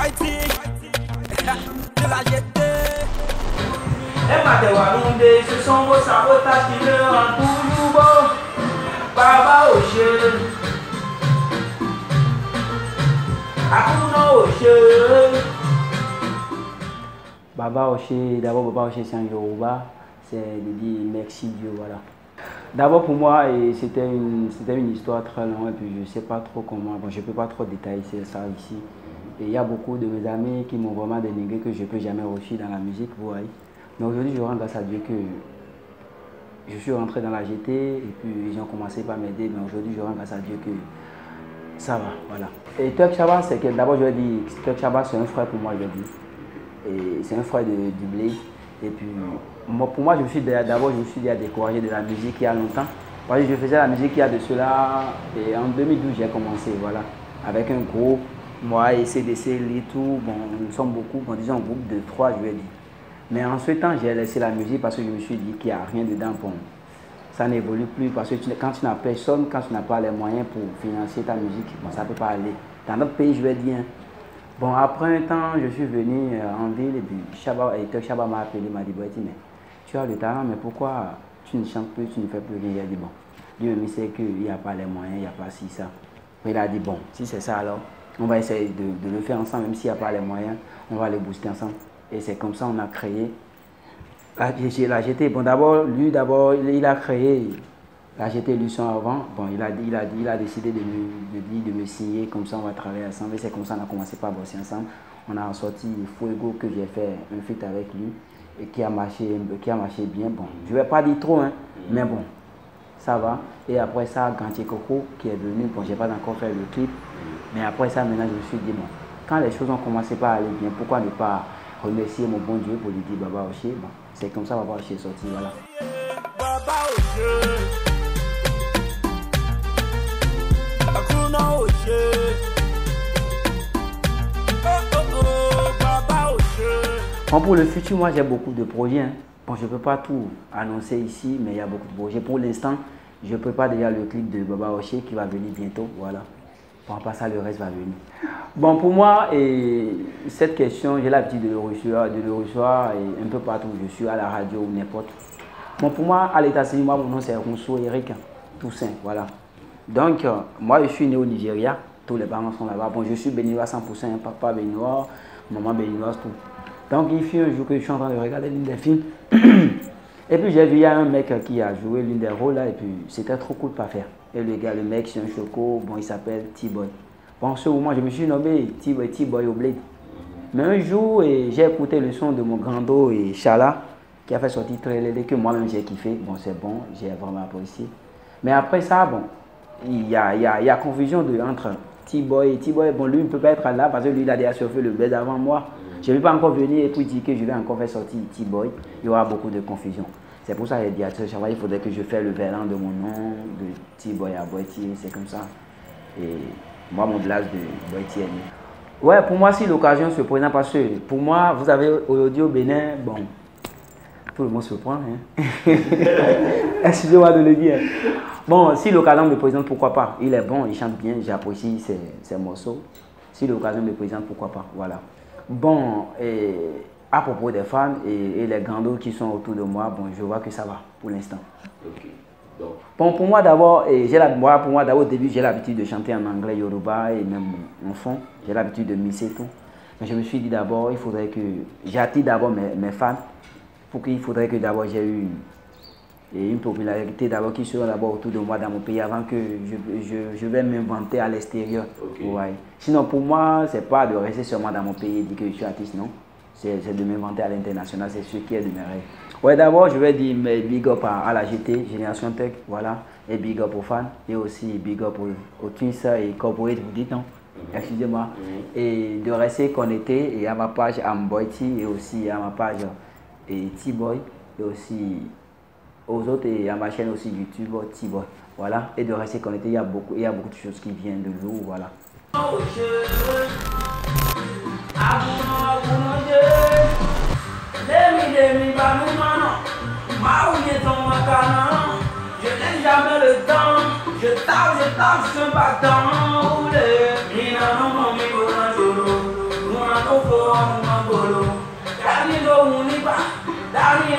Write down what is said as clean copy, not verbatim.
Whitey, de la GT. Les Matewalundé, ce sont vos sabotages qui me rendent toujours beau. Baba Oche, Akuna Oche. Baba Oche, d'abord Baba Oche c'est un Yoruba, c'est de dire merci Dieu, voilà. D'abord pour moi, c'était une histoire très longue et puis je ne sais pas trop comment, bon, je ne peux pas trop détailler ça ici. Et il y a beaucoup de mes amis qui m'ont vraiment dénigré que je ne peux jamais réussir dans la musique, vous voyez. Mais aujourd'hui, je rends grâce à Dieu que je suis rentré dans la GT et puis ils ont commencé par m'aider, mais aujourd'hui, je rends grâce à Dieu que ça va, voilà. Et Turk Chaba, c'est que d'abord, je vais dire, Turk Chaba, c'est un frère pour moi, je vais dire. Et c'est un frère du blé. Et puis, pour moi, je me suis déjà découragé de la musique il y a longtemps. Parce que je faisais la musique il y a de cela, et en 2012, j'ai commencé, voilà. Avec un groupe, moi et CDC, et tout, bon, nous sommes beaucoup, bon, disons un groupe de 3, je vais dire. Mais en ce temps, j'ai laissé la musique parce que je me suis dit qu'il n'y a rien dedans. Bon, ça n'évolue plus parce que quand tu n'as personne, quand tu n'as pas les moyens pour financer ta musique, bon, ça ne peut pas aller. Dans notre pays, je vais dire. Bon, après un temps, je suis venu en ville et puis Turk Chaba m'a appelé, m'a dit, mais tu as le talent, mais pourquoi tu ne chantes plus, tu ne fais plus rien? Il a dit, bon, Dieu me sait qu'il n'y a pas les moyens, il n'y a pas si ça. Il a dit, bon, si c'est ça alors, on va essayer de le faire ensemble, même s'il n'y a pas les moyens, on va les booster ensemble. Et c'est comme ça qu'on a créé la GT. Bon, d'abord, il a créé la GT Luçon avant. Bon, il a décidé de me signer, comme ça on va travailler ensemble. Et c'est comme ça qu'on a commencé par bosser ensemble. On a sorti Fuego que j'ai fait un feat avec lui et qui a marché bien. Bon, je ne vais pas dire trop, hein, mais bon, ça va. Et après ça, Gantier Coco qui est venu. Bon, je n'ai pas encore fait le clip. Mais après ça, maintenant, je me suis dit, bon, quand les choses ont commencé par aller bien, pourquoi ne pas remercier mon bon Dieu pour lui dire Baba Oche. Bon, c'est comme ça Baba Oche est sorti, voilà. Baba Oche, Akuna Oche, Baba Oche. Bon, pour le futur, moi j'ai beaucoup de projets. Hein. Bon, je ne peux pas tout annoncer ici, mais il y a beaucoup de projets. Pour l'instant, je prépare déjà le clip de Baba Oche qui va venir bientôt, voilà. Bon, après ça, le reste va venir. Bon, pour moi, cette question, j'ai l'habitude de le recevoir un peu partout où je suis, à la radio ou n'importe. Bon, pour moi, à l'État-Unis, mon nom c'est Rousseau Eric Toussaint, voilà. Donc, moi, je suis né au Nigeria, tous les parents sont là-bas. Bon, je suis béninois 100%, papa béninois, maman béninoise, tout. Donc, il fut un jour que je suis en train de regarder l'une des films. Et puis, j'ai vu, il y a un mec qui a joué l'une des rôles là, et puis c'était trop cool pas faire. Et le gars, le mec, c'est un choco, bon, il s'appelle T-Boy. Bon, en ce moment, je me suis nommé T-Boy au Blade. Mais un jour, j'ai écouté le son de mon grand-do et Chala, qui a fait sortir Trélélé, que moi-même j'ai kiffé. Bon, c'est bon, j'ai vraiment apprécié. Mais après ça, bon, il y a confusion entre T-Boy et T-Boy. Bon, lui, il ne peut pas être là parce que lui, il a déjà surfé le Blade avant moi. Je ne vais pas encore venir et puis dire que je vais encore faire sortir T-Boy. Il y aura beaucoup de confusion. C'est pour ça que j'ai dit à Turk Chaba, il faudrait que je fasse le verlan de mon nom, de T-Boy à Boitier, c'est comme ça. Et moi, mon blase de Boitier. Ouais, pour moi, si l'occasion se présente, parce que pour moi, vous avez aujourd'hui au Bénin, bon, tout le monde se prend. Hein. Excusez-moi de le dire. Bon, si l'occasion me présente, pourquoi pas. Il est bon, il chante bien, j'apprécie ses morceaux. Si l'occasion me présente, pourquoi pas. Voilà. Bon, et à propos des fans et les grands qui sont autour de moi, bon, je vois que ça va pour l'instant. Ok. Donc. Bon, pour moi d'abord, au début, j'ai l'habitude de chanter en anglais, Yoruba et même en fond. J'ai l'habitude de mixer tout. Mais je me suis dit d'abord, il faudrait que j'attire d'abord mes fans. Il faudrait que d'abord j'ai eu une popularité d'abord qui soit d'abord autour de moi dans mon pays avant que je vais m'inventer à l'extérieur. Okay. Ouais. Sinon pour moi, c'est pas de rester seulement dans mon pays et dire que je suis artiste, non. C'est de m'inventer à l'international, c'est ce qui est de mes rêves. Ouais, d'abord je vais dire big up à la GT, Génération Tech, voilà, et big up aux fans, et aussi big up aux Twins et Corporate, vous dites non, excusez-moi, et de rester connecté et à ma page Amboiti et aussi à ma page T-Boy et aussi aux autres et à ma chaîne aussi YouTube T-Boy, voilà, et de rester connecté, il y a beaucoup de choses qui viennent de l'eau, voilà. Je n'ai jamais le temps, je tape, je suis un battant. fò ọmọ bolo. Dání lóhun nígbà, dání